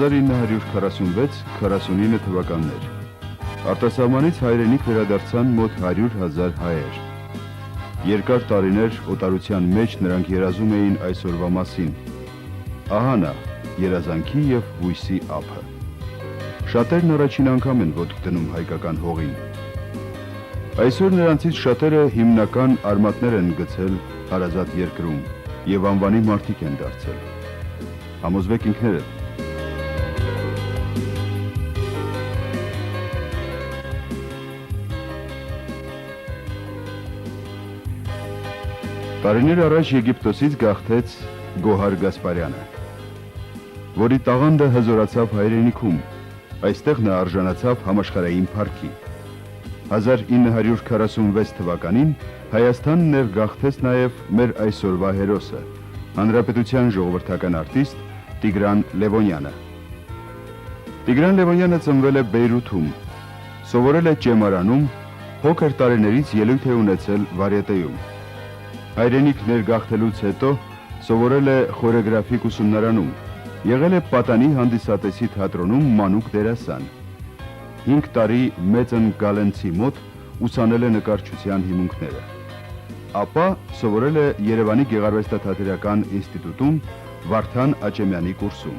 (1946-49 թվականներ) Արտասահմանից հայրենիք վերադարձան մոտ 100,000 հայեր։ Երկար տարիներ օտարության մեջ նրանք երազում էին այսօրվա մասին։ Ահա նա, երազանքի և հույսի ափը։ Շատերն առաջին անգամ են ոտք դնում հայկական հողին։ Այսօր նրանցից շատերը հիմնական արմատներ են գցել հարազատ երկրում և անվանի մարդիկ են դարձել։ Համոզվեք ինքներդ։ Տարիներ առաջ Եգիպտոսից գաղթեց Գոհար Գասպարյանը, որի տաղանդը հզորացավ հայրենիքում, այստեղ նա արժանացավ համաշխարհային փառքի։ 1946 թվականին Հայաստան ներգաղթեց նաև մեր այսօրվա հերոսը, հանրապետության ժողովրդական արտիստ Տիգրան Լևոնյանը։ Տիգրան Լևոնյանը ծնվել է Բեյրութում, սովորել է Ճեմարանում, փոքր տարիներից ելույթ է ունեցել Վարյետեում։ Հայրենիք ներգաղթելուց հետո սովորել է խորեգրաֆիկ ուսումնարանում, եղել է Պատանի հանդիսատեսի թատրոնում մանուկ դերասան։ 5 տարի Մեծն Գալենցի մոտ ուսանել է նկարչության հիմունքները։ Ապա սովորել է Երևանի գեղարվեստաթատերական ինստիտուտում Վարդան Աճեմյանի կուրսում։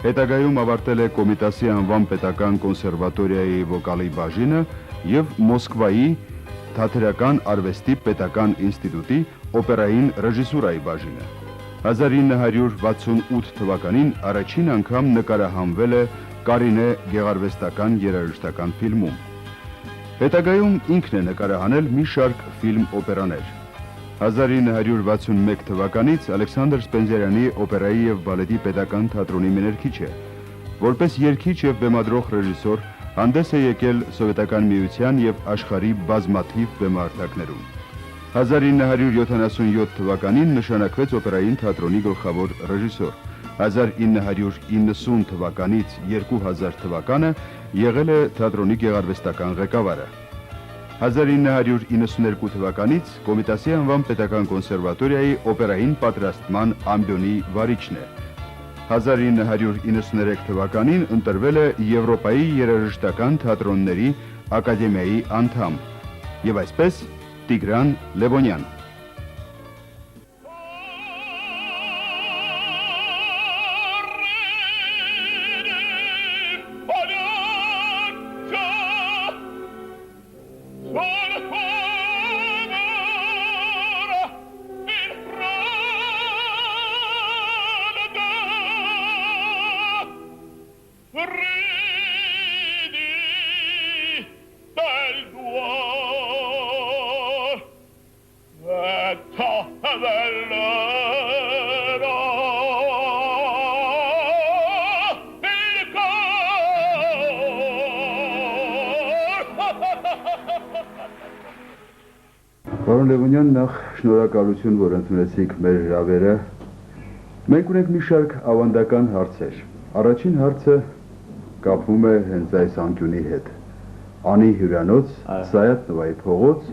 Հետագայում ավարտել է Կոմիտասի անվան պետական կոնսերվատորիայի վոկալի բաժինը և Մոսկվայի Թատերական արվեստի պետական ինստիտուտի օպերային ռեժիսուրայի բաժինը։ 1968 թվականին առաջին անգամ նկարահանվել է Կարինե գեղարվեստական երաժշտական ֆիլմում։ Հետագայում ինքն է նկարահանել մի շարք ֆիլմ-օպերաներ։ 1961 թվականից Ալեքսանդր Սպենդիարյանի օպերայի և բալետի պետական թատրոնի մեներքիչ է։ Որպես երգիչ և բեմադրող ռեժիսոր հանդես է եկել Սովետական միության և աշխարհի բազմաթիվ բեմահարթակներում։ 1977 թվականին նշանակվեց օպերային թատրոնի գլխավոր ռեժիսոր։ 1990 թվականից 2000 թվականը եղել է թատրոնի գեղարվեստական ղեկավարը։ 1992 թվականից Կոմիտասի անվան պետական կոնսերվատորիայի օպերային պատրաստման ամբիոնի վարիչն է։ 1993 թվականին ընտրվել է Եվրոպայի երաժշտական թատրոնների ակադեմիայի անդամ և այսպես Տիգրան Լևոնյան։ Պարոն Լևոնյան, նախ շնորհակալություն, որ ընդունեցիք մեր հրավերը։ Մենք ունենք մի շարք ավանդական հարցեր։ Առաջին հարցը կապվում է հենց այս անկյունի հետ։ Անի հյուրանոց, Սայաթ Նովայի փողոց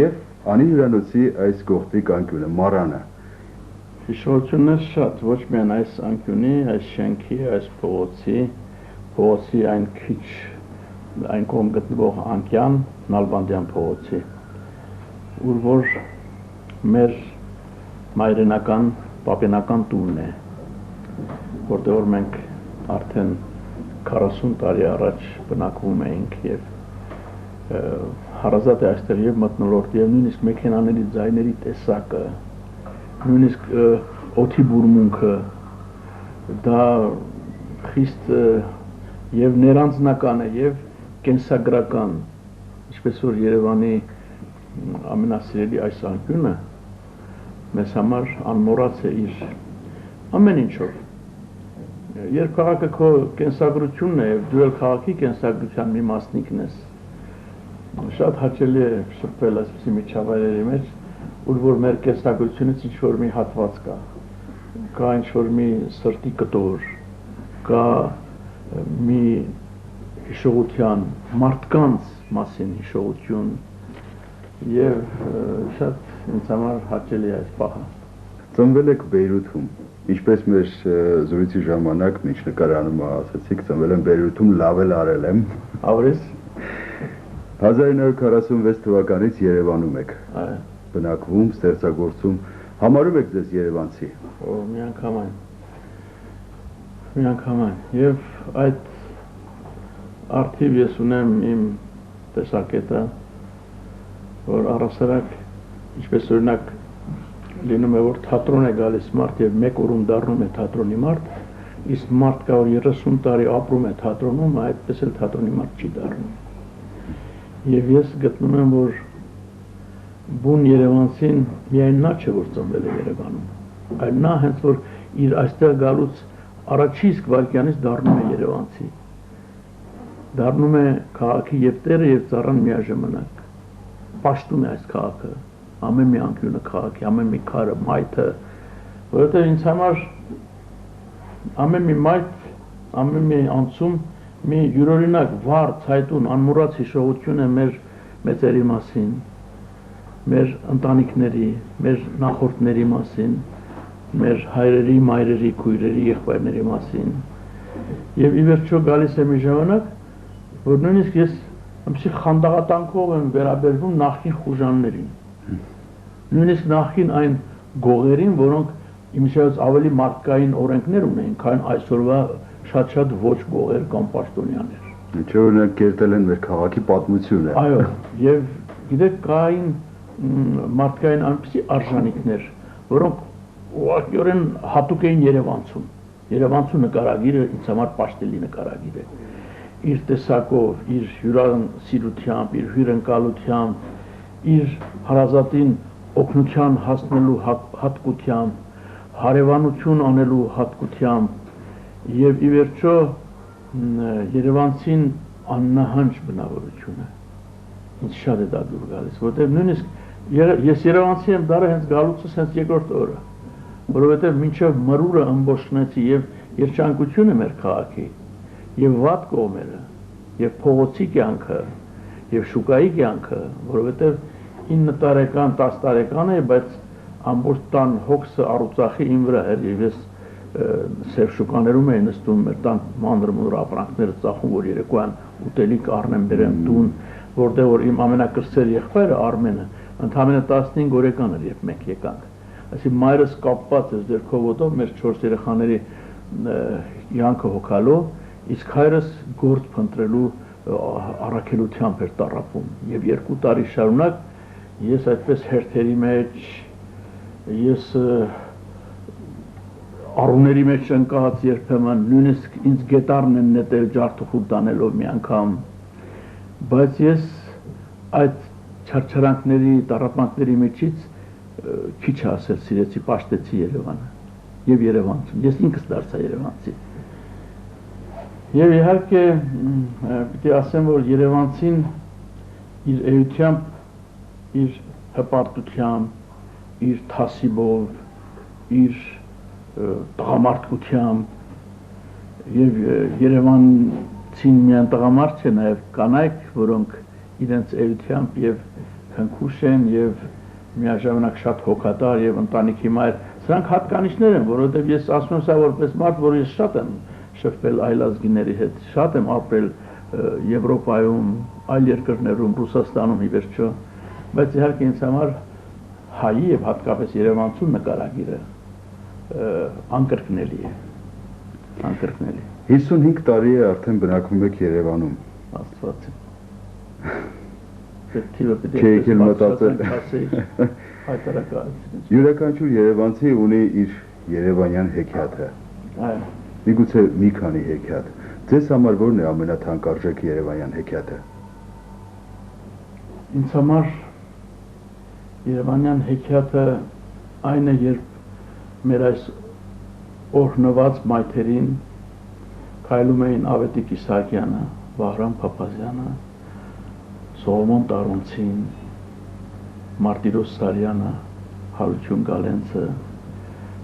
և Անի հյուրանոցի այս կողմիկ անկյունը, Մարանը։ Հիշողություններ շատ, ոչ միայն այս անկյունի, այս շենքի, այս փողոցի այն քիչ, այն կողմ գտնվող անկյան, Նալբանդյան փողոցի, ուր որ մեր մայրենական, պապենական տունն է, որտեղ որ մենք արդեն 40 տարի առաջ բնակվում էինք և հարազատ է այստեղ և մթնոլորտ և նույնիսկ մեքենաների ձայների տեսակը, նույնիսկ օդի բուրմունքը, դա խիստ և ներանձնական է և կենսագրական, ինչպես որ Երևանի ամենասիրելի այս անկյունը մեզ համար անմոռաց է իր ամեն ինչով, Երբ քաղաքը քո կենսագրությունն է, դու էլ քաղաքի կենսագրության մի մասնիկն ես, շատ հաճելի է շփվել այսպիսի միջավայրերի մեջ, ուր որ մեր կենսագրությունից ինչ-որ մի հատված կա ինչ-որ մի սրտի կտոր, կա մի հիշողության, մարդկանց մասին հիշողություն և շատ ինձ համար հաճելի է այս պահը։ Ծնվել եք Բեյրութում, ինչպես մեր զրույցի ժամանակ ինչ նկարանում ասացիք, ծնվել եմ Բեյրութում, լավ էլ արել եմ։ Ավրես 1946 թվականից Երևանում եք բնակվում, ստեղծագործում, համարում եք ձեզ երևանցի։ Մի անգամ այն, և այդ արդիվ ես ունեմ իմ տեսակետը, որ առասարակ, ինչպես օրինակ լինում է, որ թատրոն է գալիս մարդ և մեկ օրում դառնում է թատրոնի մարդ, իսկ մարդ կա, որ 30 տարի ապրում է թատրոնում, այդպես էլ թատրոնի մարդ չի դառնում։ Եվ ես գտնում եմ, որ բուն երևանցին միայն նա չէ, որ ծնվել է Երևանում, այլ նա հենց որ իր այստեղ գալուց առաջի իսկ վայրկյանից դառնում է երևանցի, դառնում է քաղաքի և տերը և ծառան միաժամանակ, պաշտում է այս քաղաքը, ամեն մի անկյունը քաղաքի, ամեն մի քարը, մայթը, որովհետև ինձ համար ամեն մի մայթ, ամեն մի անցում մի յուրօրինակ վառ, ցայտուն, անմոռաց հիշողություն է մեր մեծերի մասին, մեր ընտանիքների, մեր նախորդների մասին, մեր հայրերի, մայրերի, քույրերի, եղբայրների մասին։ Եվ ի վերջո գալիս է մի ժամանակ, որ նույնիսկ ես ամսի խանդաղատանքով եմ վերաբերվում նախկին խուժաններին, նույնիսկ նախկին այն գողերին, որոնք իմիջիայլոց ավելի մարդկային օրենքներ ունեին, քան այսօրվա շատ ոչ գողեր կամ պաշտոնյաներ։ Ինչը օրինակ կերտել են մեր քաղաքի պատմությունը։ Այո, և գիտեք կային մարդկային այնպիսի արժանիքներ, որոնք ուղղակիորեն հատուկ էին Երևանցուն։ Երևանցու նկարագիրը ինձ համար պաշտելի նկարագիր է։ Իր տեսակով, իր հյուրասիրությամբ, իր հյուրընկալությամբ, իր հարազատին օգնության հասնելու հատկությամբ, հարևանություն անելու հատկությամբ և ի վերջո երևանցին աննահանջ բնավորություն է։ Ինձ շատ է դա դուր գալիս, որովհետև նույնիսկ ես երևանցի եմ դարը հենց գալուցս հենց երկրորդ օրը, որովհետև մինչև մրուրը ըմբոշխնեցի և երջանկությունը մեր քաղաքի, և վատ կողմերը, և փողոցի կյանքը, և շուկայի կյանքը, որովհետև 9 տարեկան, 10 տարեկան է, բայց ամբողջ տան հոգսը առուծախի իմ վրա էր, և ես սև շուկաներում էի նստում, մեր տան մանր-մունր ապրանքները ծախում, որ երեկոյան ուտելիք առնեմ բերեմ տուն, որտեղ որ իմ ամենակրտսեր եղբայրը Արմենը ընդամենը 15 օրեկան էր, երբ մենք եկանք։ Այսինքն մայրս կապված էր ձեռքով ոտով մեր 4 երեխաների յանքը հոգալով, իսկ հայրս գործ փնտրելու առաքելությամբ էր տառապում, և 2 տարի շարունակ ես այդպես հերթերի մեջ, ես առուների մեջ ընկած երբեմն, նույնիսկ ինձ գետառն են նետել ջարդուխուր տանելով մի անգամ, բայց ես այդ չարչարանքների, տառապանքների միջից քիչ ասել սիրեցի, պաշտեցի Երևանը և Երևանցուն, ես ինքս դարձա երևանցի։ Եվ իհարկե պիտի ասեմ, որ երևանցին իր էությամբ, իր հպարտությամբ, իր թասիբով, իր տղամարդկությամբ և երևանցին միայն տղամարդ չէ, նաև կանայք, որոնք իրենց էությամբ և հնքուշ են և միաժամանակ շատ հոգատար և ընտանիքի մայր, սրանք հատկանիշներ են, որովհետև ես ասում եմ սա որպես մարդ, որ ես շատ եմ շփվել այլազգիների հետ, շատ եմ ապրել Եվրոպայում, այլ երկրներում, Ռուսաստանում ի վերջո, բայց իհարկե ինձ համար հայի և հատկապես երևանցու նկարագիրը անկրկնելի է, անկրկնելի։ 55 տարի է արդեն բնակվում եք Երևանում։ Աստված է։ Չէ եկել մտածել։ Յուրաքանչյուր երևանցի ունի իր երևանյան հեքիաթը։ Միգուցե մի քանի հեքիաթ։ Ձեզ համար որն է ամենաթանկարժեք երևանյան հեքիաթը։ Ինձ համար երևանյան հեքիաթը այն է, երբ մեր այս օրհնված մայթերին քայլում էին Ավետիք Իսահակյանը, Վահրամ Փափազյանը, Սողոմոն Տարոնցին, Մարտիրոս Սարյանը, Հարություն Գալենցը,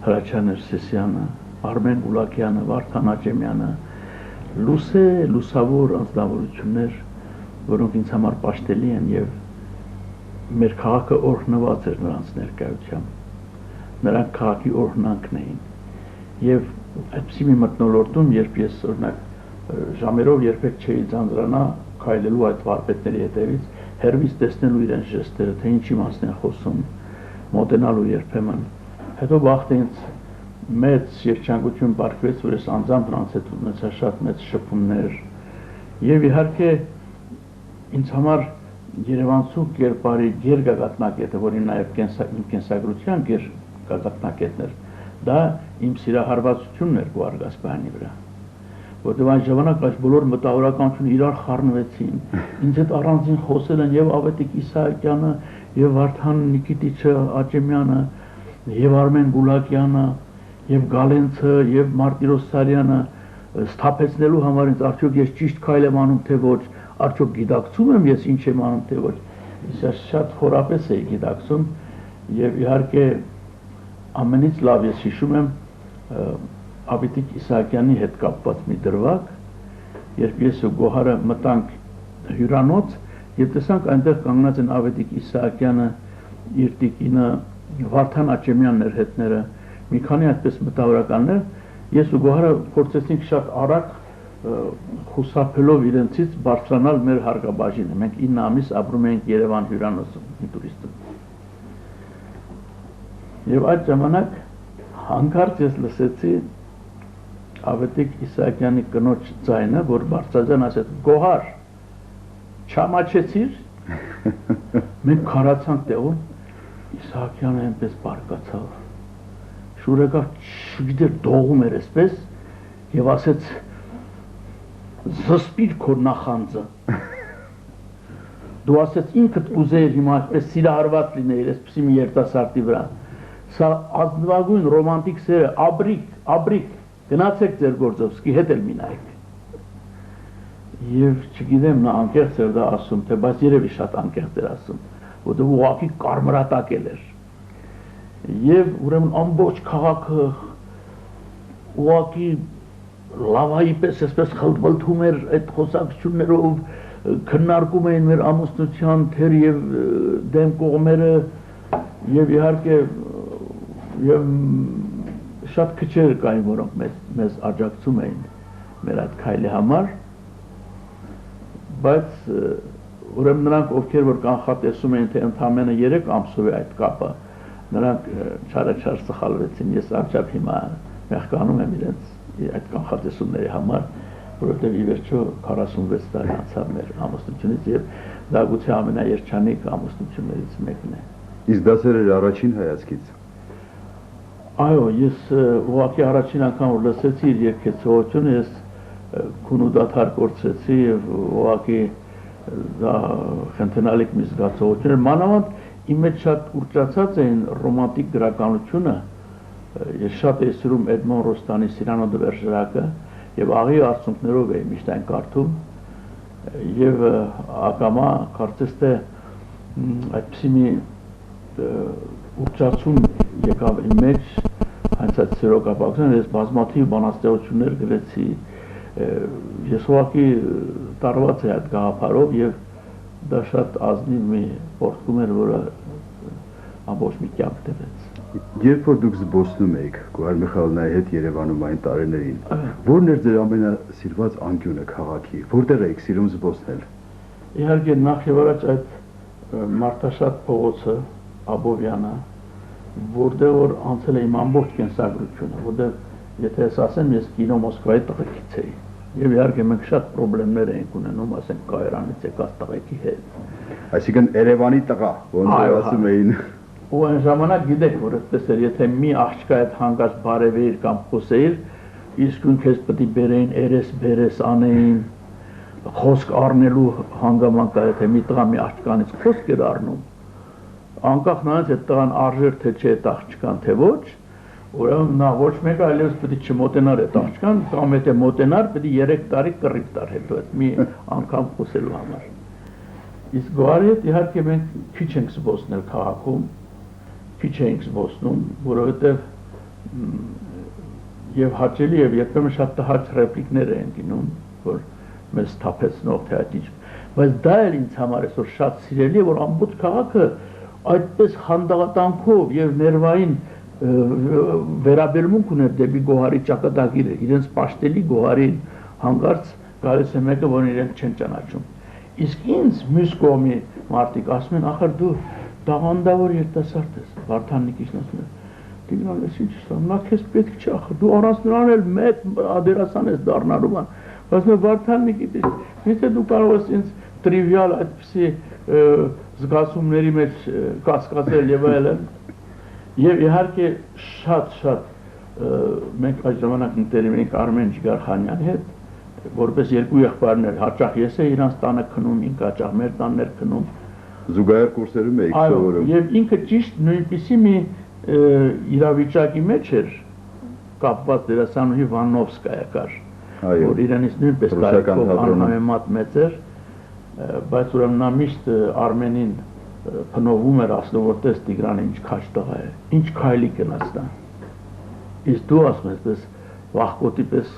Հրաչյա Ներսեսյանը, Արմեն Ուլակյանը, Վարդան Աճեմյանը, լուսավոր անձնավորություններ, որոնք ինձ համար պաշտելի են եւ մեր քաղաքը օրհնված էր նրանց ներկայությամբ։ Նրանք քաղաքի օրհնանքն էին։ Եվ այդպիսի մի մթնոլորտում, երբ ես օրինակ ժամերով երբեք չէի ձանձրանա քայլելու այդ վարպետների հետևից, հերվից տեսնելու իրենց ժեստերը, թե ինչի մասն են խոսում, մոտենալու երբեմն։ Հետո բախտը ինձ մեծ երջանկություն բարգվեց, որ ես անձամբ նրանց հետ ունեցա շատ մեծ շփումներ։ Եվ իհարկե ինձ համար Երևանցու կերպարի գերգագաթնակետը, որին նաև իմ կենսագրության գերգագաթնակետն էր, դա իմ սիրահարվածությունն էր Գոհար Գասպարյանի վրա, որտեղ այն ժամանակ այս բոլոր մտավորականությունը իրար խառնվեցին, ինձ հետ առանձին խոսել են եւ Ավետիք Իսահակյանը, եւ Վարդան Նիկիտիչը Աճեմյանը, եւ Արմեն Գուլակյանը, եւ Գալենցը, եւ Մարտիրոս Սարյանը, սթափեցնելու համար ինձ արդյոք ես ճիշտ քայլ եմ անում թե ոչ, արդյոք գիտակցում եմ ես ինչ եմ անում թե ոչ, ես շատ խորապես էի գիտակցում եւ իհարկե ամենից լավ ես հիշում եմ Ավետիք Իսահակյանի հետ կապված մի դրվագ, երբ ես ու Գոհարը մտանք հյուրանոց եւ տեսանք այնտեղ կանգնած են Ավետիք Իսահակյանը, իր տիկինը, Վարդան Աճեմյանն էր հետները, մի քանի այդպես մտավորականներ, ես ու Գոհարը փորձեցինք շատ արագ խուսափելով իրենցից բարձրանալ մեր հարկաբաժինը։ Մենք 9 ամիս ապրում էինք Երևան հյուրանոցում, մի տուրիստում։ Եվ այդ ժամանակ հանկարծ ես լսեցի Ավետիք Իսահակյանի կնոջ ձայնը, որ բարձրաձայն ասեց. «Գոհար, չամաչեցիր»։ Մենք քարացանք տեղում, Իսահակյանը այնպես բարկացավ, շուր եկավ, չգիտեր, դողում էր այսպես եւ ասեց. «Զսպիր քո նախանձը»։ Դու ասեց ինքդ ուզեիր հիմա այսպես սիրահարված լինեիր այսպեսի մի երիտասարդի վրա։ Սա ազնվագույն ռոմանտիկ սեր է, աբրիկ, գնացեք ձեր գործովսկի հետ էլ մի նայեք։ Եվ չգիտեմ նա անկեղծ էր դա ասում, թե բայց երևի շատ անկեղծ էր ասում, որտեղ ուղղակի կարմրատակել էր։ Եվ ուրեմն ամբողջ քաղաքը ուղղակի լավայի պես այսպես խլտվլթում էր այդ խոսակցություններով, քննարկում էին մեր ամուսնության թեր եւ դեմ կողմերը եւ իհարկե եւ շատ քչեր կային, որոնք մեզ աջակցում էին մեր այդ քայլի համար, բայց ուրեմն նրանք, ովքեր որ կանխատեսում էին, թե ընդամենը 3 ամսով է այդ կապը, նրանք չարաչար սխալվեցին։ Ես անչափ հիմա մեղկանում եմ իրենց այդ կանխատեսումների համար, որովհետև ի վերջո 46 տարի անցավ մեր ամուսնությունից եւ դա գուցե ամենաերջանիկ ամուսնություններից մեկն է։ Իսկ դա սեր առաջին հայացքից։ Այո, ես ուղղակի առաջին անգամ որ լսեցի իր երգեցողությունը, ես քունուդաթար կորցրեցի եւ ուղղակի դա խնդենալիք մի զգացողություն էր, մանավանդ իմ մեջ շատ ուռճացած էին ռոմանտիկ գրականությունը, ես շատ էի սիրում Էդմոն Ռոստանի Սիրանո դե Բերժերակը եւ աղի արցունքներով էի միշտ այն կարդում եւ ակամա կարծես թե այդպիսի մի ուռճացում եկավ իմ մեջ հենց այդ սերոկապակցության, ես բազմաթիվ բանաստեղծություններ գրեցի, ես ուղղակի տարված էի այդ գաղափարով եւ դա շատ ազնիվ մի պորտկում էր, որը ամբողջ մի կյանք տևեց։ Երբ որ դուք զբոսնում եք Գոհար Միխայելյանի հետ Երևանում այն տարիներին, ո՞րն էր ձեր ամենասիրված անկյունը քաղաքի, որտեղ եք սիրում զբոսնել։ Իհարկե նախ եւ առաջ այդ Մարտաշատ փողոցը, Աբովյանը, որտեղ որ անցել է իմ ամբողջ կենսագրությունը, որտեղ եթե ես ասեմ, ես կինո Մոսկվայի տղեկից էի։ Եվ իհարկե մենք շատ խնդիրներ էինք ունենում, ասենք Կայարանից եկած տղեկի հետ։ Այսինքն Երևանի տղա, ոնց ասում էին։ Ու այն ժամանակ գիտեք, որ այդպես էր, եթե մի աղջկա հետ հանգած բարևեիր կամ խոսեիր, իսկույն քեզ պետք է բերեին երես-բերես անեին, խոսք առնելու հանգամանք կա, եթե մի տղա մի աղջկանից խոսք էր առնում, անկախ նրանից այդ տղան արժեր թե չէ այդ աղջկան թե ոչ, Ուրեմն նա ոչ մեկը այլևս պետք է չմոտենար այդ աղջկան, կամ եթե մոտենար, պետք է 3 տարի կռիվ տար հետո այդ մի անգամ խոսելու համար։ Իսկ գոհարի հետ իհարկե մենք քիչ ենք զբոսնել քաղաքում, քիչ ենք զբոսնում, որովհետև եւ հաճելի եւ երբեմն շատ տհաճ ռեպլիկներ են գնում, որ մեզ թափեցնող թե այդ ինչ, բայց դա էլ ինձ համար այսօր շատ սիրելի է, որ ամբողջ քաղաքը այդպես խանդավառանքով եւ ներվային վերաբերմունք ուներ դեպի գոհարի ճակատագիրը, իրենց պաշտելի գոհարին հանգարց գալիս է մեկը, որ իրենք չեն ճանաչում։ Իսկ ինձ մյուս կողմի մարդիկ ասում են, ախր դու տաղանդավոր երիտասարդ ես, Վարդան Նիկիչն ասում է, Տիգրան, ես ինչ ասեմ, նա քեզ պետք չէ, ախր դու առանց նրան էլ մեծ դերասան ես դառնալու բան։ Բայց Վարդան Նիկիչ, եթե դու կարող ես ինձ տրիվիալ այդպիսի զգացումների մեջ կասկածել եւ այլն, եւ իհարկե շատ մենք այդ ժամանակ ընկերում էինք Արմեն Ջիգարխանյանի հետ, որպես երկու եղբայրներ, հաճախ ես էի իրանց տանը քնում, ինքը հաճախ մեր տաններ քնում։ Զուգահեռ կուրսերում էիք սովորում։ Եւ ինքը ճիշտ նույնպիսի մի իրավիճակի մեջ էր կապված դերասանուհի Վանովսկայա կար, որ իրանից նույնպես կարիքով անհամեմատ մեծ էր, բայց ուրեմն նա միշտ Արմենին փնովում էր, ասում որ տես Տիգրանը ինչ քաջ տղա է, ինչ քայլիկ են ասում։ Իսկ դու ասում ես, պես վախկոտի պես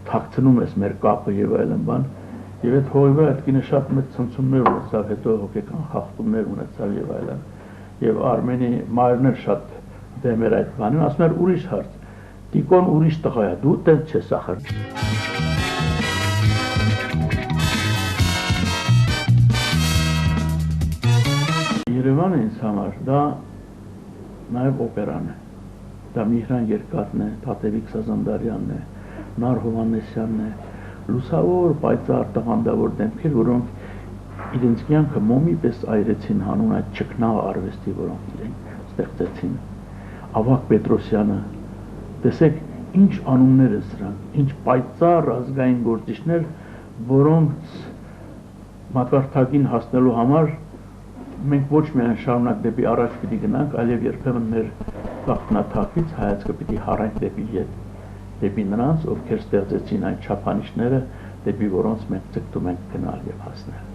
թաքցնում ես մեր կապը եւ այլն բան, եւ այդ հորիվը այդ կինը շատ մեծ ցնցումներ ունեցավ, հետո հոգեկան խախտումներ ունեցավ եւ այլն։ Եվ Արմենի մայրն էլ շատ դեմ էր այդ բանին, ասում էր ուրիշ հարց, Տիկոն ուրիշ տղա է, դու տենց չես ախր։ Երևանը ինձ համար դա նաեւ օպերան է, դա Միհրան Երկաթն է, Թաթևիկ Սազանդարյանն է, Նար Հովհաննեսյանն է, լուսավոր, պայծառ, տաղանդավոր դեմքեր, որոնք իրենց կյանքը մոմի պես այրեցին հանուն այդ ճկնաղ արվեստի, որոնք իրենք ստեղծեցին։ Ավագ Պետրոսյանը, տեսեք ինչ անուններ է սրանք, ինչ պայծառ ազգային գործիչներ, որոնց մակարդակին հասնելու համար մենք ոչ միայն շարունակ դեպի առաջ պիտի գնանք, այլև երբեմն մեր գաղտնաթափից հայացքը պիտի հառենք դեպի ետ, դեպի նրանց, ովքեր ստեղծեցին այն չափանիշները, դեպի որոնց մենք ձգտում ենք գնալ եւ հասնել։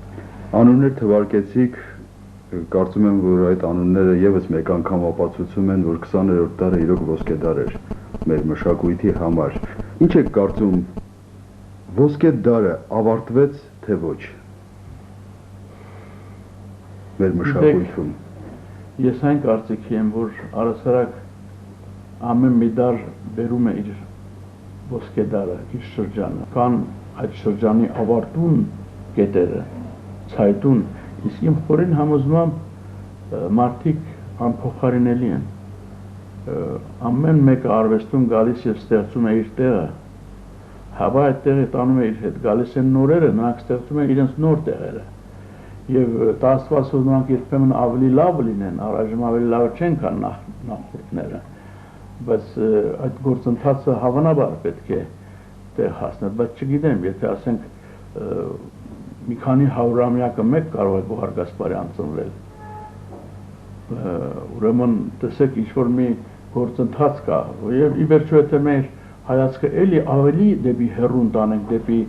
Անուններ թվարկեցիք, կարծում եմ, որ այդ անունները եւս մեկ անգամ ապացուցում են, որ 20-րդ դարը իրոք ոսկե դար էր մեր մշակույթի համար։ Ինչ եք կարծում, ոսկե դարը ավարտվեց թե ոչ մեր մշակույթում։ Ես այն կարծիքի եմ, որ առասարակ ամեն մի դար բերում է իր ոսկե դարը, իր շրջանը, կան այդ շրջանի ավարտուն կետերը, ցայտուն, իսկ իմ խորին համոզմամբ մարդիկ անփոխարինելի են, ամեն մեկը արվեստում գալիս եւ ստեղծում է իր տեղը, հավա այդ տեղը տանում է իր հետ, գալիս են նորերը, նրանք ստեղծում են իրենց նոր տեղերը, եւ դա աստված որ նրանք երբեմն ավելի լավ լինեն, առայժմ ավելի լավ չեն քան նախորդները, բայց այդ գործընթացը հավանաբար պետք է տեղ հասնել, բայց չգիտեմ, եթե ասենք մի քանի հարյուրամյակը մեկ կարող է Գոհար Գասպարյան ծնվել, ուրեմն տեսեք ինչ-որ մի գործընթաց կա, եւ ի վերջո եթե մեր հայացքը ավելի դեպի հեռուն տանենք, դեպի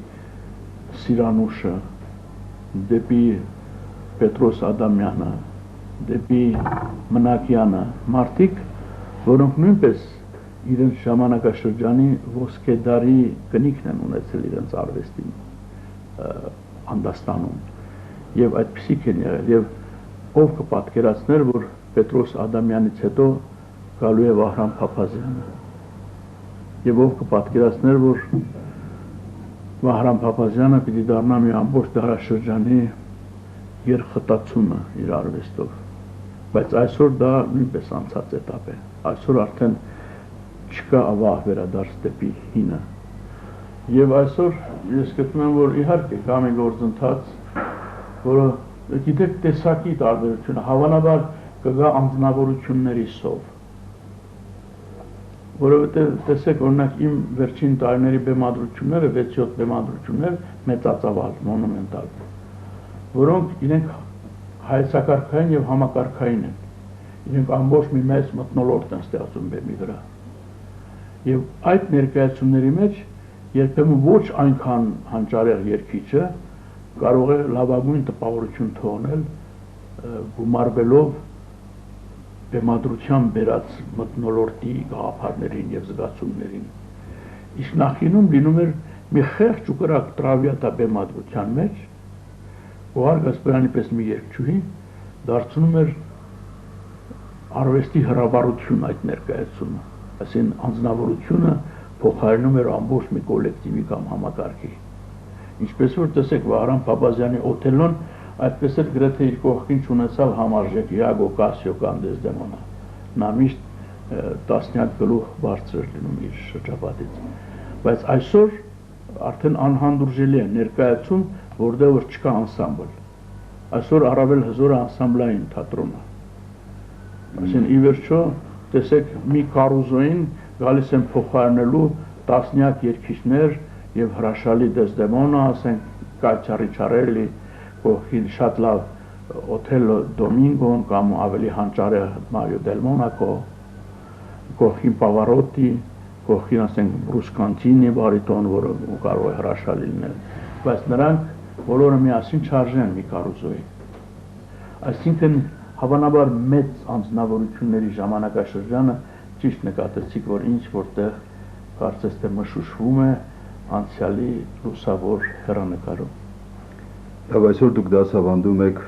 Սիրանուշը, դեպի Պետրոս Ադամյանը, դեպի Մնակյանը, մարդիկ, որոնք նույնպես իրենց ժամանակաշրջանի ոսկե դարի կնիքն են ունեցել իրենց արվեստին Անդաստանում եւ այդպիսիք են եղել եւ ով կպատկերացներ, որ Պետրոս Ադամյանից հետո գալու է Վահրամ Փափազյանը եւ ով կպատկերացներ, որ Վահրամ Փափազյանը պիտի դառնա մի ամբողջ դարաշրջանի երխտացումը իր արվեստով, բայց այսօր դա նույնպես անցած էտապ է, այսօր արդեն չկա ավաղ վերադարձ դեպի հինը եւ այսօր ես գտնում եմ, որ իհարկե կա մի գործընթաց, որը գիտեք տեսակի տարբերությունը, հավանաբար կգա անձնավորությունների սով, որովհետեւ տեսեք օրինակ իմ վերջին տարիների բեմադրությունները, 6-7 բեմադրություններ մեծածավալ, մոնումենտալ, որոնք իրենք հայեցակարգային եւ համակարգային են իրենք ամբողջ մի մեծ մթնոլորտ են ստեղծում բեմի վրա։ Եվ այդ ներկայացումների մեջ երբեմն ոչ այնքան հանճարեղ երգիչը կարող է լավագույն տպավորություն թողնել գումարվելով բեմադրության բերած մթնոլորտի գաղափարներին եւ զգացումներին։ Իսկ նախինում լինում էր մի խեղճ ու կրակ տրավիատա բեմադրության մեջ, Գոհար Գասպարյանի պես մի երգչուհի դարձնում էր արվեստի հրավառություն այդ ներկայացումը, այսին անձնավորությունը փոխարինում էր ամբողջ մի կոլեկտիվի կամ համակարգի։ Ինչպես որ տեսեք Վահրամ Փափազյանի Օթելլոն այդպես էլ գրեթե իր կողքին չունեցավ համարժեք Իագո Կասիո կամ Դեզդեմոնա։ Նա միշտ տասնյակ գլուխ բարձր էր լինում իր շրջապատից։ Բայց այսօր արդեն անհանդուրժելի է ներկայացում, որտեղ որ չկա անսամբլ։ Այսօր առավել հզոր է անսամբլային թատրոնը։ Այսինքն ի վերջո տեսեք մի կարուզոին գալիս են փոխարինելու տասնյակ երգիչներ եւ հրաշալի Դեզդեմոնա, ասենք Կաչարիչարելի, կողքին շատ լավ Օթելլո Դոմինգոն կամ ավելի հանճարեղ Մարիո դել Մոնակո, կողքին Պավարոտի, կողքին ասենք Բրուսկանտինի բարիտոն, որը կարող է հրաշալի լինել, բայց նրանք բոլորը միասին չարժեն մի կարուզոյի։ Այսինքն հավանաբար մեծ անձնավորությունների ժամանակաշրջանը ճիշտ նկատեցիք, որ ինչ որտեղ կարծես թե մշուշվում է անցյալի լուսավոր հեռանկարում։ Լավ, այսօր դուք դասավանդում եք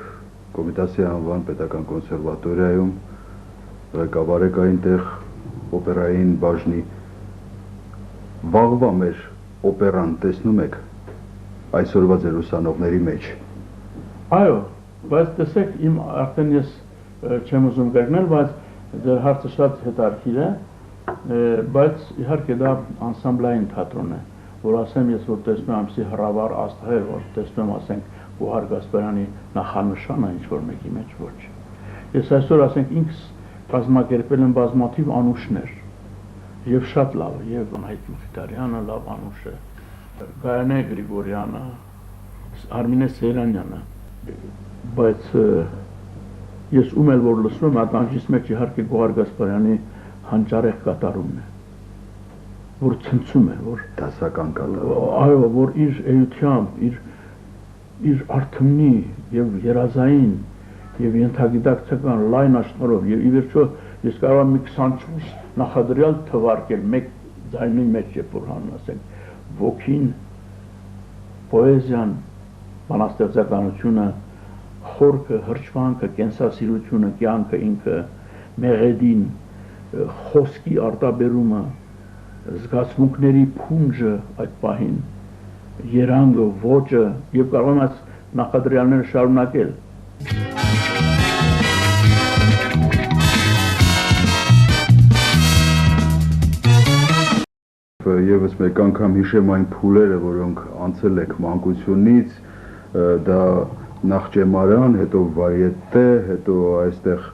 Կոմիտասի անվան պետական կոնսերվատորիայում, ղեկավար եք այնտեղ օպերային բաժնի։ Վաղվա մեր օպերան տեսնում եք այսօրվա ձեր ուսանողների մեջ։ Այո, բայց տեսեք, իմ արդեն ես չեմ ուզում կրկնել, բայց ձեր հարցը շատ հետաքրքիր է, բայց իհարկե դա անսամբլային թատրոն է, որ ասեմ ես, որ տեսնում եմ ամսի հրավառ աստղեր, որ տեսնում եմ, ասենք, Գոհար Գասպարյանի նախանշանը ինչ-որ մեկի մեջ ոչ։ Ես այսօր, ասենք, ինքս կազմակերպել եմ բազմաթիվ անուշներ, եւ շատ լավ, եւ Անահիտ Մխիթարյանը լավ անուշ է, Գայանե Գրիգորյանը, Արմինե Սեյրանյանը, բայց ես ում էլ որ լսում եմ, ականջիս մեջ իհարկե Գոհար Գասպարյանի հանճարեղ կատարումն է, որ ցնցում է, որ դասական կատարում։ Այո, որ իր էությամբ, իր արթմնի եւ երազային եւ ենթագիտակցական լայն աշխարհով եւ ի վերջո ես կարող եմ մի 24 նախադրյալ թվարկել մեկ ձայնի մեջ, երբ որ հանում ասենք ոգին, պոեզիան, բանաստեղծականությունը, խորքը, հրճվանքը, կենսասիրությունը, կյանքը ինքը, մեղեդին, խոսքի արտաբերումը, զգացմունքների փունջը այդ պահին, երանգը, ոճը եւ կարող եմ այս նախադրյալները շարունակել։ Եվս մեկ անգամ հիշեմ այն փուլերը, որոնք անցել եք մանկությունից, դա նախ Ճեմարան, հետո Վարիետե, հետո այստեղ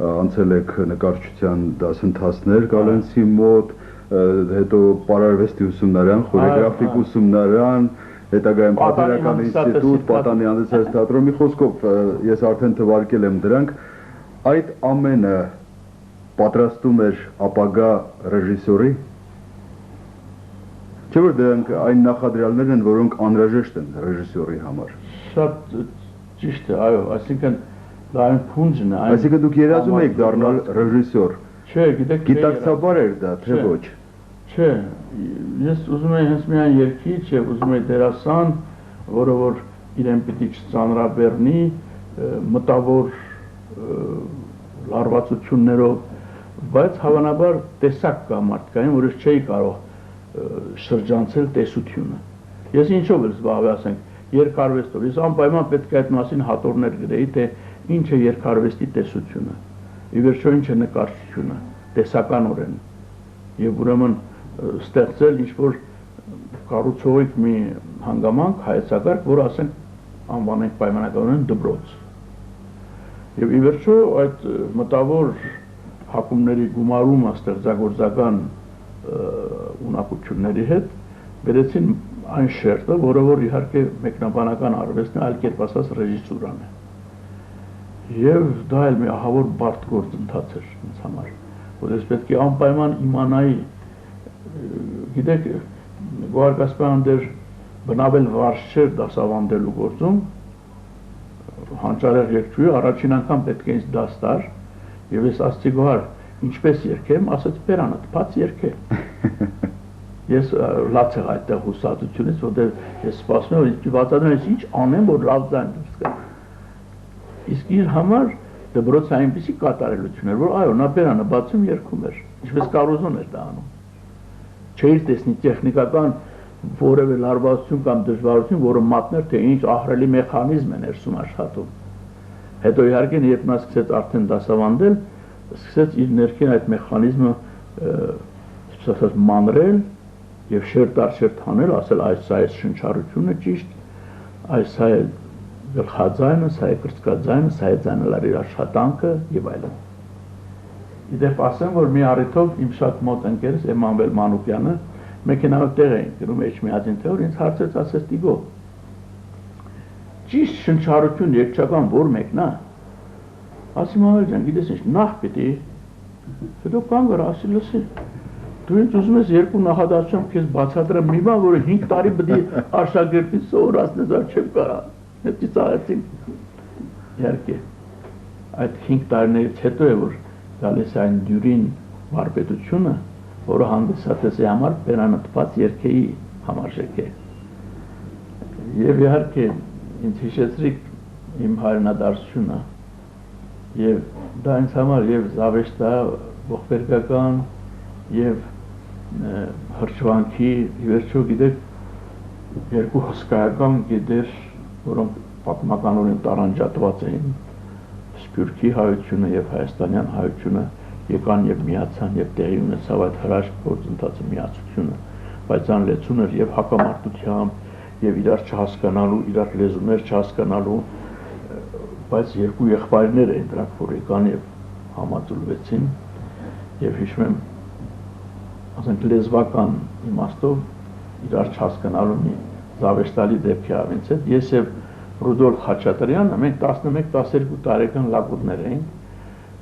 անցել եք նկարչության դասընթացներ Կալենցի մոտ, հետո Պարարվեստի ուսումնարան, խորեգրաֆիկ ուսումնարան, հետագայում Պատերական ինստիտուտ, Պատանի հանդիսային թատրոն, մի խոսքով ես արդեն թվարկել եմ դրանք, այդ ամենը պատրաստում էր ապագա ռեժիսորի։ Չէ՞ որ դրանք այն նախադրյալներ են, որոնք անհրաժեշտ են ռեժիսորի համար։ Շատ ճիշտ է, այո, այսինքն դա այն փունջն է։ Այսինքն դուք երազում եք դառնալ ռեժիսոր։ Չէ, գիտեք, գիտակցաբար էր դա, թե ոչ։ Չէ, ես ուզում եի հենց միայն երգիչ եւ ուզում եի դերասան, որը որ իրեն պիտի չծանրաբեռնի մտավոր լարվածություններով, բայց հավանաբար տեսակ կա մարդկային, որ ես չէի կարող շրջանցել տեսությունը։ Ես ինչով էլ զբաղվի, ասենք, երկարվեստով, ես անպայման պետք է այդ մասին հատորներ գրեի, թե ինչ է երկարվեստի տեսությունը, ի վերջո ինչ է նկարչությունը, տեսականորեն, եւ ուրեմն ստեղծել ինչ-որ կառուցողիկ մի հանգամանք, հայեցակարգ, որ ասենք անվանենք պայմանականորեն դպրոց։ Եվ ի վերջո այդ մտավոր հակումների գումարումը ստեղծագործական ունակությունների հետ բերեցին այն շերտը, որը որ իհարկե մեկնաբանական արվեստն է, այլ կերպ ասած ռեժիսուրան է։ Եվ դա էլ մի ահավոր բարդ գործընթաց էր ինձ համար, որ ես պետք է անպայման իմանայի, գիտեք, Գոհար Կասպյանն դեր բնավել վարժ չէր դասավանդելու գործում, հանճարեղ երգչուհի առաջին անգամ պետք է ինձ դաս տար, եւ ես ասացի Գոհար, ինչպես երգեմ, ասաց բերանդ, բաց երգե։ Ես լաց եղա այդտեղ հուսահատությունից, որտեղ ես սպասում եմ, որ ինձ բացատրեմ, ես ինչ անեմ, որ լավ ձայն դուրս գա։ Իսկ իր համար դպրոցը այնպիսի կատարելություն էր, որ այո, նա բերանը բացում երգում էր, ինչպես Կարոզոն էր դա անում։ Չէիր տեսնի տեխնիկական որևէ լարվածություն կամ դժվարություն, որը մատներ, թե ինչ ահռելի մեխանիզմ է ներսում աշխատում։ Հետո իհարկե, երբ նա սկսեց արդեն դասավանդել, սկսեց իր ներքին այդ մեխանիզմը սկսած մանրել եւ շերտ առ շերտ հանել, ասել այս սա է շնչառությունը ճիշտ, այս սա է գլխաձայնը, սա է կրծքաձայնը, սա է ձայնալարի աշխատանքը եւ այլն։ Իդեպ ասեմ, որ մի առիթով իմ շատ մոտ ընկերս Էմանուել Մանուկյանը մեքենայով տեղ էին գնում Էջմիածին, թե որ ինձ հարցեց, ասեց Տիգո, ճիշտ շնչառություն երգչական որ մեկն է։ Ասի Մանուել ջան, գիտես ինչ, նախ պիտի, հետո կանգ առա, ասի լսի, դու ինձ ուզում ես երկու նախադասությամբ քեզ բացատրեմ մի բան, որը 5 տարի պետք է աշակերտին սովորացնես, այլ չեմ կարա։ Հետո ծաղեցինք։ Իհարկե, այդ 5 տարիներից հետո է որ գալիս այն դյուրին վարպետությունը, որը հանդիսատեսի համար բերանտված երգեի համարժեք է։ Եվ իհարկե ինձ հիշեցրիք իմ հայրենադարձությունը եւ դա ինձ համար եւ զավեշտա ողբերգական եւ հրճվանքի վերջո գիտեք երկու հսկայական գետեր, որոնք պատմականորեն տարանջատված էին, Սփյուռքի հայությունը եւ հայաստանյան հայությունը եկան եւ միացան եւ տեղի ունեցավ այդ հրաշք գործընթացը միացությունը, բայց ան լեցուն էր եւ հակամարտությամբ եւ իրար չհասկանալու, իրար լեզուներ չհասկանալու, բայց երկու եղբայրներ էին դրանք, որ եկան եւ համաձուլվեցին եւ հիշում եմ, ասենք լեզվական իմաստով իրար չհասկանալու մի զավեշտալի դեպք է ինձ հետ, ես եւ Ռուդոլֆ Խաչատրյանը, մենք 11-12 տարեկան լակուտներ էինք,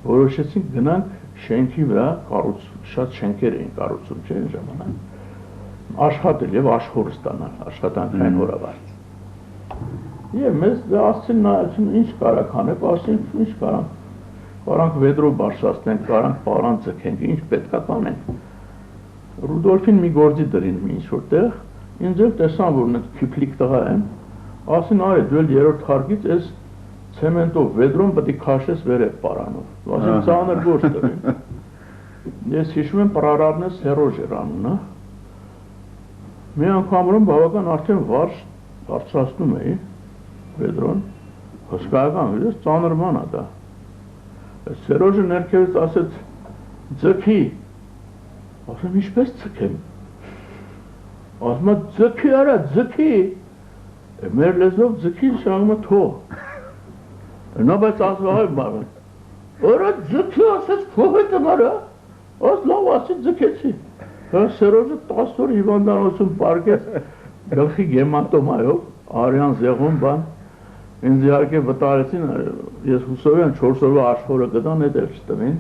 որոշեցինք գնանք շենքի վրա շատ շենքեր էին կառուցում, չէ՞ ժամանակ, աշխատել եւ աշխորհ ստանալ, աշխատանքային օրավարձ։ Եվ մեզ ասցին նայեցին, ինչ կարաք անեք, ասենք, ինչ կարանք, կարանք վեդրո բարձրացնենք, կարանք պարան ձգենք, ինչ պետքա կանենք։ Ռուդոլֆին մի գործի դրին մի ինչ-որ տեղ, ինձ էլ տեսան, որ նույն քիփլիկ տղա եմ, ասին արի, դու էլ երրորդ հարկից ես ցեմենտով վեդրոն պետք է քաշես վերև պարանով։ Ասին ծանր գործ տվին։ Ես հիշում եմ պրարարնես Սերոժ էր անունը։ Մի անգամ որում բավական արդեն վարժ բարձրացնում էի վեդրոն, հսկայական, ես ծանր ման է դա։ Սերոժը ներքևից ասեց ձգի։ Ասում ինչպես ձգեմ։ Ասում է ձգի արա, ձգի։ Մեր լեզվով ձգին շարումը թող։ Նա բայց ասում է բառը։ Որա ձգի ասեց թող է տմարա։ Աս լավ ասի ձգեցի։ Սերոժը 10 օր հիվանդանոցում պարկեց գլխի գեմատոմայով, արյան զեղում բան։ Ինձ իհարկե վտարեցին, ես հուսով եմ 4 օրվա աշխորհը կտան, հետ էլ չտվին։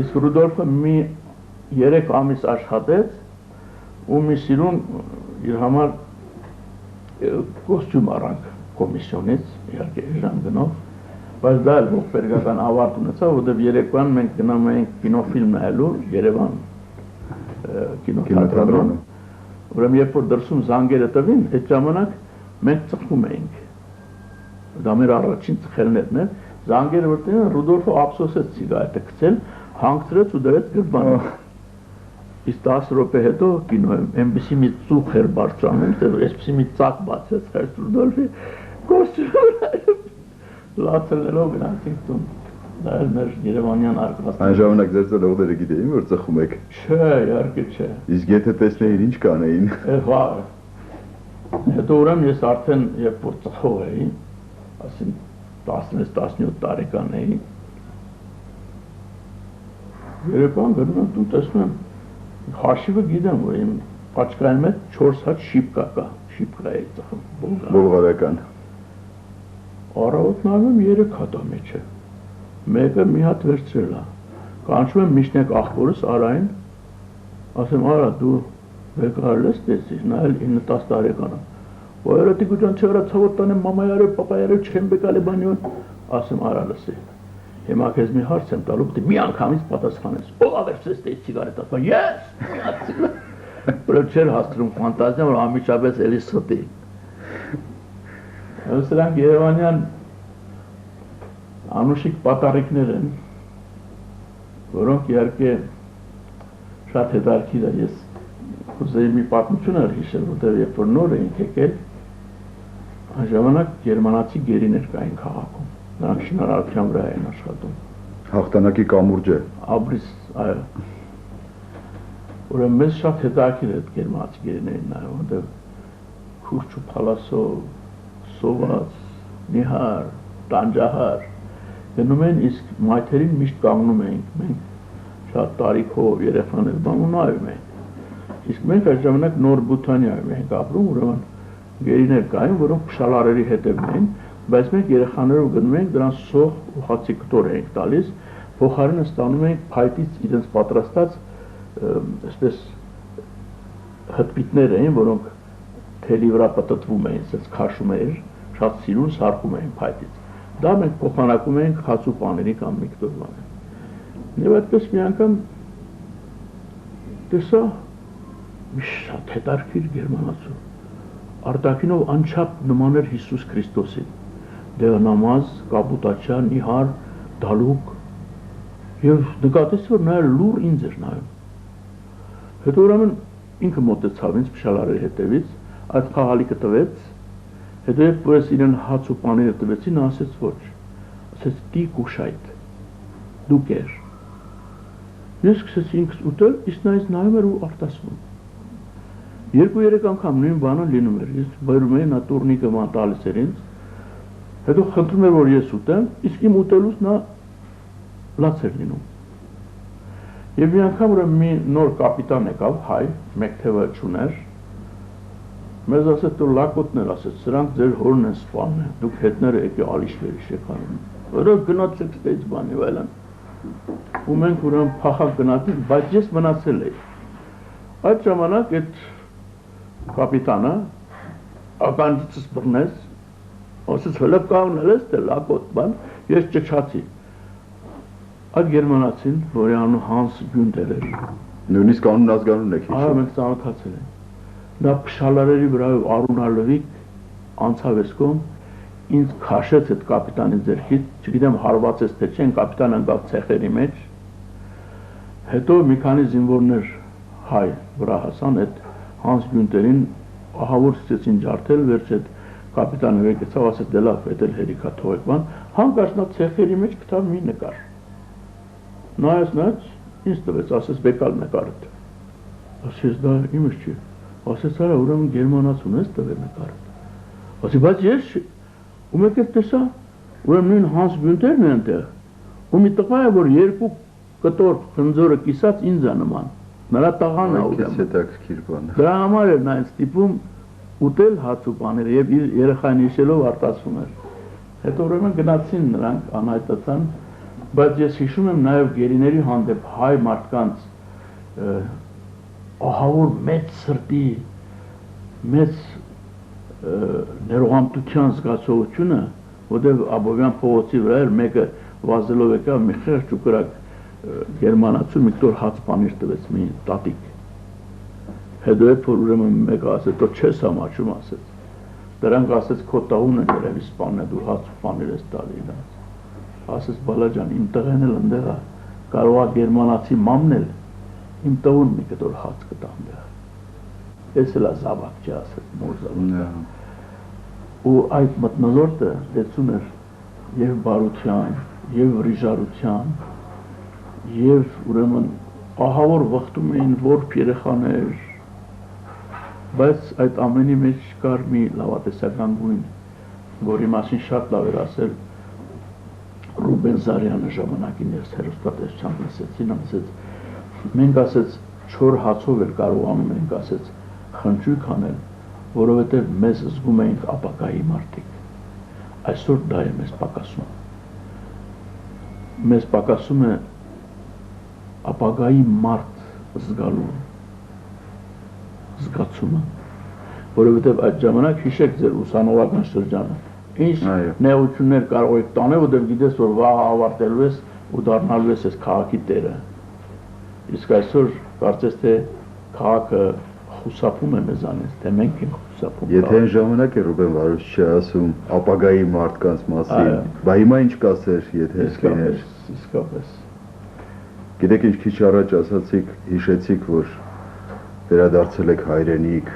Իսկ Ռուդոլֆը մի 3 ամիս աշխատեց ու մի սիրուն իր համար կոստյում առանք կոմիսիոնից, իհարկե ժանգնով, բայց դա էլ ողբերգական ավարտ ունեցավ, որտեղ երեկոյան մենք գնում էինք կինոֆիլմ նայելու Երևան կինոթատրոնում։ Ուրեմն երբ որ դրսում զանգերը տվին, այդ ժամանակ մենք ծխում էինք։ Դա մեր առաջին ծխելներն են, զանգերը որ տվին, Ռուդոլֆը ափսոսեց սիգարետը գցել, հանգցրեց ու դրեց գրպանը։ Իսկ 10 րոպե հետո կինո այնպեսի մի ծուխ էր բարձրանում, թե այսպեսի մի ծակ բացեց Հայր Ռուդոլֆի կոստյումը լացելով գնացինք տուն։ Դա էլ մեր երևանյան արկածն է։ Այն ժամանակ ձեր ծնողները գիտեին, որ ծխում եք։ Չէ, իհարկե չէ։ Իսկ եթե տեսնեին, ինչ կանեին։ Եղա։ Հետո ուրեմն ես արդեն երբ որ ծխող էի, ասին 16-17 տարեկան էի։ Երեկոյան գնում եմ տուն, տեսնում եմ հաշիվը գիտեմ, որ իմ աչքային մեջ 4 հատ շիպկա կա, շիպկա է ծխում, Բոլղարական։ Առավոտ նայում եմ 3 հատ է մեջը, Մեկը մի հատ վերցրել է։ Կանչում եմ միջնեք աղբորս Արային, ասեմ Արա դու վեկարել ես տեսի, նա էլ 9-10 տարեկան է։ Ոյերը տիկուջան չերա ցավոտ տանեմ մամայարը, պապայարը չեմ բեկալի բանյոն, ասեմ Արա լսի։ Հիմա քեզ մի հարց եմ տալու, պետք է մի անգամից պատասխանես։ Ո՞վ ավերցրեց դե սիգարետը։ Ես։ Բայց չէր հաստրում ֆանտազիան, որ ամիջապես էլի ստի։ Սրանք Երևանյան անուշիկ պատառիկներ են, որոնք իհարկե շատ հետաքրքիր է, ես կուզեի մի պատմություն հիշել, որտեղ երբ որ նոր էինք եկել, այն ժամանակ գերմանացի գերիներ կային քաղաքում, նրանք շինարարության վրա էին աշխատում։ Հաղթանակի կամուրջը։ Աբրիս, այո։ Ուրեմն մեզ շատ հետաքրքիր է գերմանացի գերիներին նայել, որտեղ քուրջ ու փալասով, սոված, նիհար, տանջահար գնում են, իսկ մայթերին միշտ կանգնում էինք, մենք շատ տարիքով երեխաներ բան ու նայում էինք։ Իսկ մենք այդ ժամանակ Նոր Բութանիայում էինք ապրում, ուրեմն գերիներ կային, որոնք փշալարերի հետևում էին, բայց մենք երեխաներով գնում էինք, դրանց սող ու հացի կտոր էինք տալիս, փոխարենը ստանում էինք փայտից իրենց պատրաստած այսպես հտպիտներ էին, որոնք թելի վրա պտտվում էին, ասես քաշում էր, շատ սիրուն սարքում էին փայտից։ Դա մենք փոխանակում էինք հաց ու պաների կամ մի կտոր բաներ։ Եվ այդպես մի անգամ տեսա մի շատ հետաքրքիր գերմանացու։ Արտաքինով անչափ նման էր Հիսուս Քրիստոսին։ Դեղնամազ, կապուտաչա, նիհար, դալուկ։ Եվ նկատեցի, որ նա լուր ինձ էր նայում։ Հետո ուրեմն ինքը մոտեցավ ինձ փշալարի հետևից, այդ խաղալիքը տվեց, հետո երբ որ ես իրեն հաց ու պաները տվեցի, նա ասեց ոչ, ասեց դի կուշայտ, դու կեր։ Ես սկսեցի ինքս ուտել, իսկ նա ինձ նայում էր ու արտասվում։ 2-3 անգամ նույն բանը լինում էր, ես բերում էի, նա տուրնիկը ման տալիս էր ինձ, հետո խնդրում էր, որ ես ուտեմ, իսկ իմ ուտելուց նա լաց էր լինում։ Եվ մի անգամ ուրեմն մի նոր կապիտան եկավ, հայ, մեկ թևը չուներ, մեզ ասեց դու լակոտներ, ասեց, սրանք ձեր հորն են սպանել, դուք հետները եկի ալիշ-վերիշ եք անում, որով գնացեք ստեյց բանի ու այլն։ Ու մենք ուրեմն փախակ գնացինք, բայց ես մնացել էի։ Այդ ժամանակ այդ կապիտանը ականջիցս բռնեց, ասեց հələ կանգնել ես, դե լակոտ բան, ես ճչացի։ Այդ գերմանացին, որի անունը Հանս Գյունտեր էր։ Նույնիսկ անուն ազգանունն եք հիշում։ Այո, մենք ծանոթացել ենք։ Նա փշալարերի վրայով արունալվիկ անցավ էս կողմ, ինձ քաշեց այդ կապիտանի ձեռքից, չգիտեմ հարվածեց թե չէ, կապիտանը ընկավ ցեխերի մեջ։ Հետո մի քանի զինվորներ հայ վրա հասան այդ Հանս Գյունտերին, ահավոր սկսեցին ջարդել, վերջ այդ կապիտանը եկեցավ, ասեց դե լավ, էդ էլ հերիքա թողեք բան, հանկարծ նա ցեխերի մեջ գտավ մի նկար։ Նայած, ինձ տվեց, ասեց բեկալ նկարդ։ Ասեց դա իմս չի։ Ասեց արա ուրեմն գերմանացուն ես տվել նկարը։ Ասի բայց ես ու մեկ էլ տեսա, ուրեմն նույն Հանս Գյունտերն է այնտեղ։ Ու մի տղա է, որ 2 կտոր խնձորը կիսած ինձ է նման։ Նրա տղան է ուրեմն։ Հետաքրքիր բան է։ Դրա համար էր նա ինձ ստիպում ուտել հաց ու պաները եւ իր երեխային հիշելով արտասվում էր։ Հետո ուրեմն գնացին նրանք անհայտացան, բայց ես հիշում եմ նաեւ գերիների հանդեպ հայ մարդկանց ահավոր մեծ սրտի, մեծ ներողամտության զգացողությունը, որտեղ Աբովյան փողոցի վրա էր մեկը վազելով եկավ մի խեղճ ու կրակ գերմանացու մի կտոր հաց պանիր տվեց մի տատիկ։ Հետո երբ որ ուրեմն մեկը ասեց, «Դու չես համաչում», ասեց։ Դրանք ասեց, «Քո տաղուն է երևի սպանել, դու հաց ու պանիր ես տալի իրանց»։ Ասեց, «Բալա ջան, իմ տղեն էլ ընդեղ է, կարող է գերմանացի մամն էլ իմ տղուն մի կտոր հաց կտամ դեղ»։ Ես էլ զավակ չի, ասեց, նոր զավակ։ Ու այդ մթնոլորտը դեցում էր եւ բարության, եւ ռիժարության, եւ ուրեմն ահավոր վխտում էին որբ երեխաներ, բայց այդ ամենի մեջ կար մի լավատեսական գույն, որի մասին շատ լավ էր ասել Ռուբեն Զարյանը ժամանակին ես հեռուստատեսությամբ լսեցին, ասեց, մենք ասեց չոր հացով էլ կարողանում ենք, ասեց, խնջույք անել, որովհետև մեզ զգում էինք ապակայի մարդիկ, այսօր դա է մեզ պակասում։ մեզ պակասում է ապագայի մարդ զգալու զգացումը, որովհետև այդ ժամանակ հիշեք ձեր ուսանողական շրջանը, ինչ նեղություններ կարող եք տանել, որովհետև գիտես, որ վաղ ավարտելու ես ու դառնալու ես այս քաղաքի տերը։ Իսկ այսօր կարծես թե քաղաքը խուսափում է մեզանից, թե մենք ենք խուսափում։ Եթե այն ժամանակ է Ռուբեն Վարուժը ասում ապագայի մարդկանց մասին, բա հիմա ինչ կասեր, եթե լիներ։ Իսկապես։ Գիտեք, ինչ քիչ առաջ ասացիք, հիշեցիք, որ վերադարձել եք հայրենիք,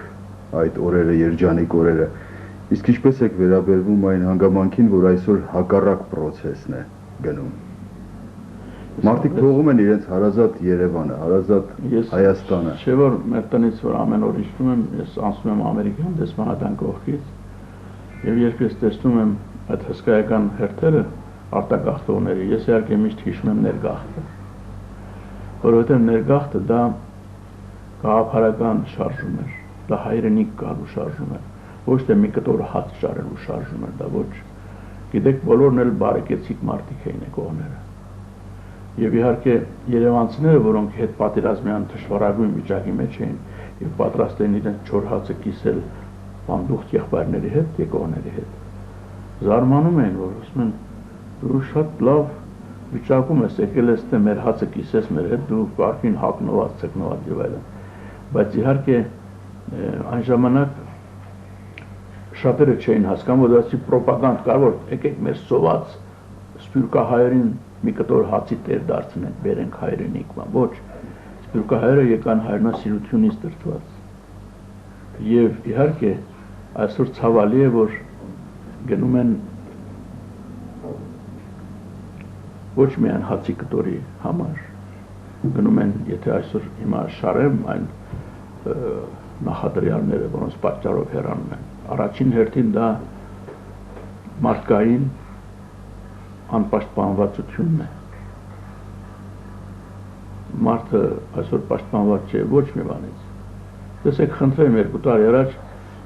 այդ օրերը, երջանիկ օրերը, իսկ ինչպես եք վերաբերվում այն հանգամանքին, որ այսօր հակառակ process-ն է գնում։ Մարդիկ թողում են իրենց հարազատ Երևանը, հարազատ Հայաստանը։ Չէ՞ որ մեր տնից որ ամեն օր իջնում եմ, ես անցնում եմ ամերիկյան դեսպանատան կողքից, եւ երբ ես տեսնում եմ այդ հսկայական հերթերը արտագաղթողների, ես իհարկե միշտ հիշում եմ ներգաղթը, որովհետեւ ներգաղթը դա գաղափարական շարժում էր, դա հայրենիք գալու շարժում էր, ոչ թե մի կտոր հաց շարելու շարժում էր, դա ոչ։ Գիտեք, բոլորն էլ բարեկեցիկ մարդիկ էին եկողները։ Եվ իհարկե երևանցիները, որոնք հետ պատերազմյան թշվառագույն վիճակի մեջ էին եւ պատրաստ էին իրենց չոր հացը կիսել բանդուղտ եղբայրների հետ, եկողների հետ, զարմանում էին, որ ասում են դու շատ լավ վիճակում ես, եկել ես թե մեր հացը կիսես մեր հետ, դու կարգին հագնված, ցկնված եւ այլն։ Բայց իհարկե այն ժամանակ շատերը չէին հասկանում, որ դա պրոպագանդ կար, որ եկեք մեր սոված սպյուրքահայերին մի կտոր հացի տեր դարձնենք, բերենք հայրենիք, ոչ, սպյուրքահայերը եկան հայրենասիրությունից դրդված։ Եվ իհարկե այսօր ցավալի է, որ գնում են ոչ միայն հացի կտորի համար, գնում են, եթե այսօր հիմա շարեմ այն նախադրյալները, որոնց պատճառով հեռանում են, առաջին հերթին դա մարդկային անպաշտպանվածությունն է։ Մարդը այսօր պաշտպանված չէ ոչ մի բանից։ Տեսեք, խնդրեմ 2 տարի առաջ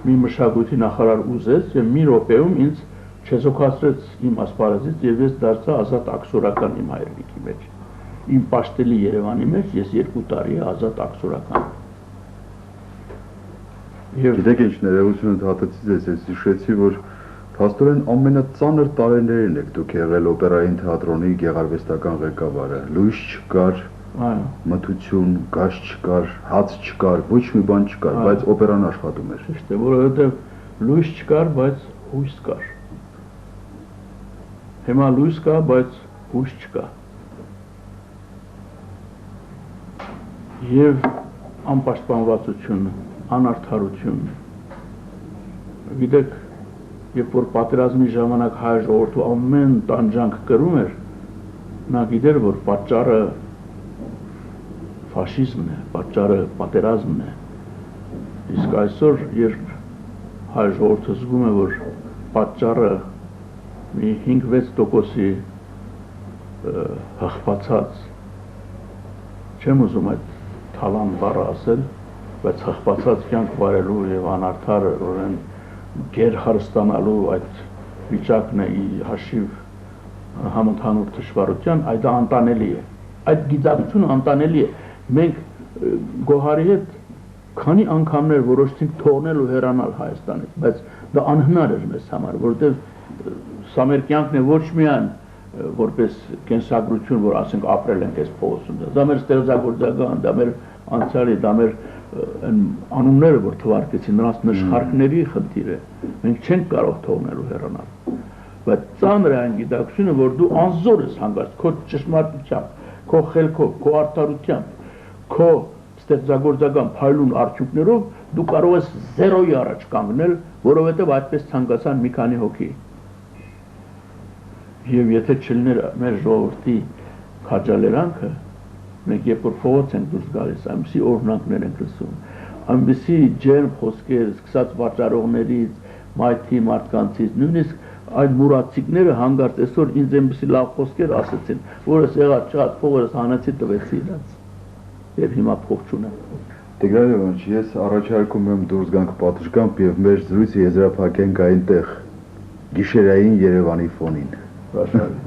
մի մշակույթի նախարար ուզեց եւ մի րոպեում ինձ չեզոքացրեց իմ ասպարեզից եւ ես դարձա ազատ աքսորական իմ հայրենիքի մեջ։ Իմ պաշտելի Երևանի մեջ ես 2 տարի ազատ աքսորական։ Գիտեք ինչ ներողություն ընդհատեցից ես հիշեցի, որ փաստորեն ամենածանր տարիներին եք դուք եղել օպերային թատրոնի գեղարվեստական ղեկավարը։ Լույս չկար, մթություն, գազ չկար, հաց չկար, ոչ մի բան չկար, բայց օպերան աշխատում էր։ Ճիշտ է, որովհետև լույս չկար, բայց հույս կար։ Հիմա լույս կա, բայց հույս չկա։ Եվ անպաշտպանվածություն, անարդարություն։ Գիտեք, երբ որ պատերազմի ժամանակ հայ ժողովուրդը ամեն տանջանք կրում էր, նա գիտեր, որ պատճառը ֆաշիզմն է, պատճառը պատերազմն է։ Իսկ այսօր, երբ հայ ժողովուրդը զգում է, որ պատճառը մի 5-6%-ի հղբացած, չեմ ուզում այդ թալան բառը ասել, բայց հղբացած կյանք վարելու եւ անարդար օրեն գեր հարստանալու այդ վիճակն է հաշիվ համընդհանուր թշվառության, այդ անտանելի է, այդ գիտակցությունը անտանելի է, մենք Գոհարի հետ քանի անգամներ որոշեցինք թողնել ու հեռանալ Հայաստանից, բայց դա անհնար էր մեզ համար, որովհետև սա մեր կյանքն է ոչ միայն որպես կենսագրություն, որ ասենք ապրել ենք այս փողոցում, դա մեր ստեղծագործական, դա մեր անցյալի, դա մեր անունները, որ թվարկեցին, նրանց նշխարքների խնդիր է, մենք չենք կարող թողնել ու հեռանալ, բայց ծանր է այն գիտակցությունը, որ դու անզոր ես հանգած, քո ճշմարտությամբ, քո խելքով, քո արդարությամբ, քո ստեղծագործական փայլուն արդյունքներով դու կարող ես 0-ի առաջ կանգնել, որովհետև այդպես ցանկացան մի քանի հոգի։ Եվ եթե չլիներ մեր ժողովրդի քաջալերանքը, մենք երբ որ փողոց ենք դուրս գալիս, այնպիսի օրհնանքներ ենք լսում, այնպիսի ջերմ խոսքեր, սկսած վաճառողներից, մայթի մարդկանցից, նույնիսկ այդ մուրացիկները հանգարց այսօր ինձ այնպիսի լավ խոսքեր ասեցին, որ ես եղա չած փողերս հանեցի տվեցի իրաց, եւ հիմա փող չունեմ։ Տիգրան Լևոնովիչ, ես առաջարկում եմ դուրս գանք պատշգամբ եւ մեր զրույցը եզրափակենք այնտեղ գիշերային Երևանի ֆոնին։ Հրաշալի։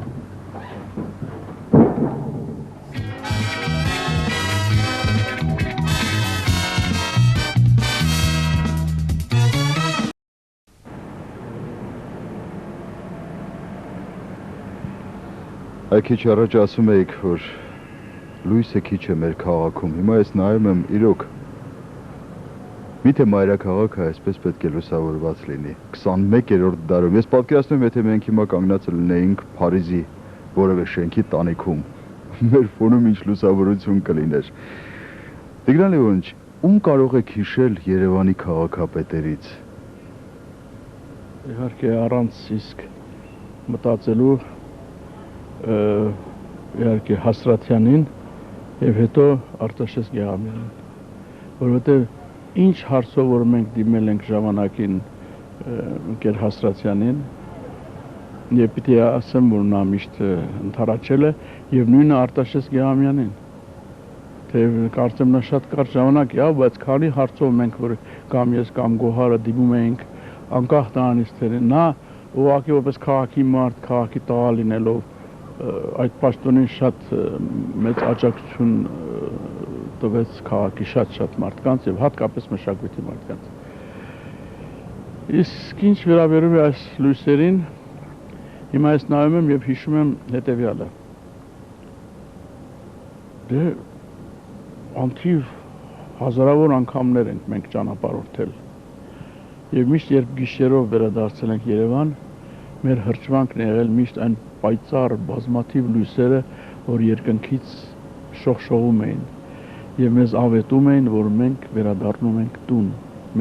Այ քիչ առաջ ասում էիք, որ լույսը քիչ է մեր քաղաքում։ Հիմա ես նայում եմ, իրոք միթե մայրաքաղաքը այսպես պետք է լուսավորված լինի 21-րդ դարում։ Ես պատկերացնում եմ, եթե մենք հիմա կանգնած լինեինք Փարիզի որևէ շենքի տանիքում, մեր ֆոնում ինչ լուսավորություն կլիներ։ Տիգրան Լևոնիչ, ում կարող եք հիշել Երևանի քաղաքապետերից։ Իհարկե առանց իսկ մտածելու իհարկե Հասրաթյանին եւ հետո Արտաշես Գեղամյանին, որովհետեւ ինչ հարցով որ մենք դիմել ենք ժամանակին ընկեր Հասրաթյանին եւ պիտի ասեմ, որ նա միշտ ընդառաջել է եւ նույնը Արտաշես Գեղամյանին, թեև կարծեմ նա շատ կարճ ժամանակ է, բայց քանի հարցով մենք որ կամ ես կամ Գոհարը դիմում էինք անկախ նրանից թե նա ուղղակի որպես քաղաքի մարդ, քաղաքի տղա լինելով այդ պաշտոնին շատ մեծ աջակցություն տվեց քաղաքի շատ մարդկանց եւ հատկապես մշակույթի մարդկանց։ Իսկ ինչ վերաբերում է այս լույսերին, հիմա ես նայում եմ եւ հիշում եմ հետեւյալը։ Դե անթիվ հազարավոր անգամներ ենք մենք ճանապարհորդել եւ միշտ երբ գիշերով վերադարձել ենք Երևան, մեր հրճվանքն է եղել միշտ այն պայծառ բազմաթիվ լույսերը, որ երկնքից շողշողում էին եւ մեզ ավետում էին, որ մենք վերադառնում ենք տուն,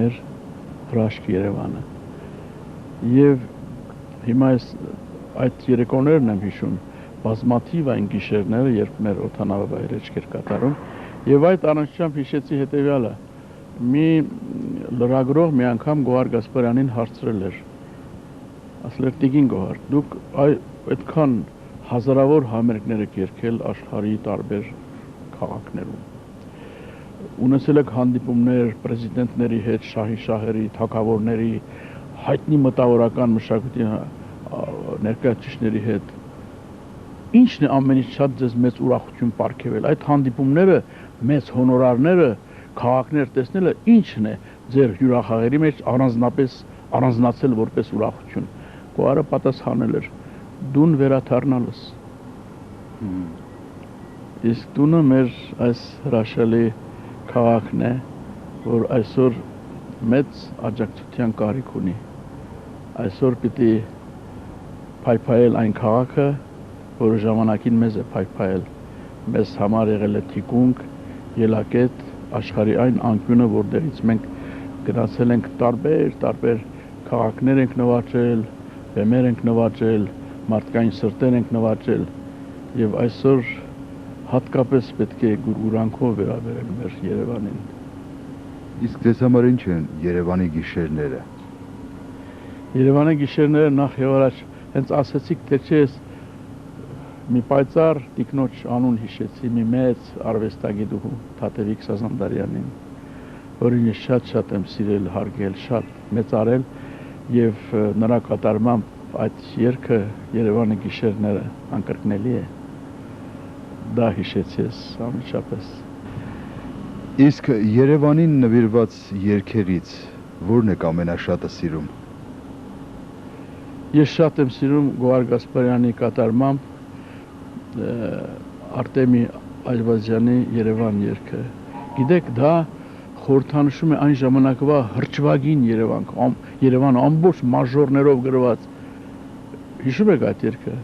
մեր հրաշք Երևանը։ Եվ հիմա ես այդ երեկոներն եմ հիշում, բազմաթիվ այն գիշերները, երբ մեր օդանավը էր կատարում, եւ այդ առնչությամբ հիշեցի հետեւյալը. մի լրագրող մի անգամ Գոհար Գասպարյանին հարցրել էր, ասել էր Տիգին Գոհար, դուք այդքան հազարավոր համերգներ եք երգել աշխարհի տարբեր քաղաքներում, ունեցել եք հանդիպումներ պրեզիդենտների հետ, շահերի, թագավորների, հայտնի մտավորական մշակույթի ներկայացուցիչների հետ, ինչն է ամենից շատ ձեզ մեծ ուրախություն պարգևել, այդ հանդիպումները, մեծ հոնորարները, քաղաքներ տեսնելը ինչն է ձեր հյուրախաղերի մեջ առանձնացել որպես ուրախություն։ Գոհարը պատասխանել էր. դուն վերաթարնալս։ Իսկ տունը մեր այս հրաշալի քաղաքն է, որ այսօր մեծ աջակցության կարիք ունի։ Այսօր պիտի փայփայել այն քաղաքը, որը ժամանակին մեզ է փայփայել։ Մեզ համար եղել է թիկունք, ելակետ, աշխարհի այն անկյունը, որտեղից մենք գնացել ենք տարբեր քաղաքներ ենք նվաճել, բեմեր ենք նվաճել, մարդկային սրտեր ենք նվաճել եւ այսօր հատկապես պետք է գուրգուրանքով վերաբերել մեր Երևանին։ Իսկ ձեզ համար ինչ են Երևանի գիշերները։ Երևանի գիշերները նախ եւ առաջ հենց ասեցիք, թե չէ մի պայծառ տիկնոջ անուն հիշեցի, մի մեծ արվեստագետուհու Թաթևիկ Սազանդարյանին, որին ես շատ եմ սիրել, հարգել, շատ մեծարել եւ նրա կատարմամբ այդ երգը Երևանի գիշերները անկրկնելի է։ Դա հիշեցի ես անմիջապես։ Իսկ Երևանին նվիրված երգերից որն եք ամենաշատը սիրում։ Ես շատ եմ սիրում Գոհար Գասպարյանի կատարմամբ Արտեմի Այժվածյանի Երևան երգը։ Գիտեք, դա խորհրդանշում է այն ժամանակվա հրճվագին Երևան ամբողջ մաժորներով գրված։ Հիշում եք այդ երգը։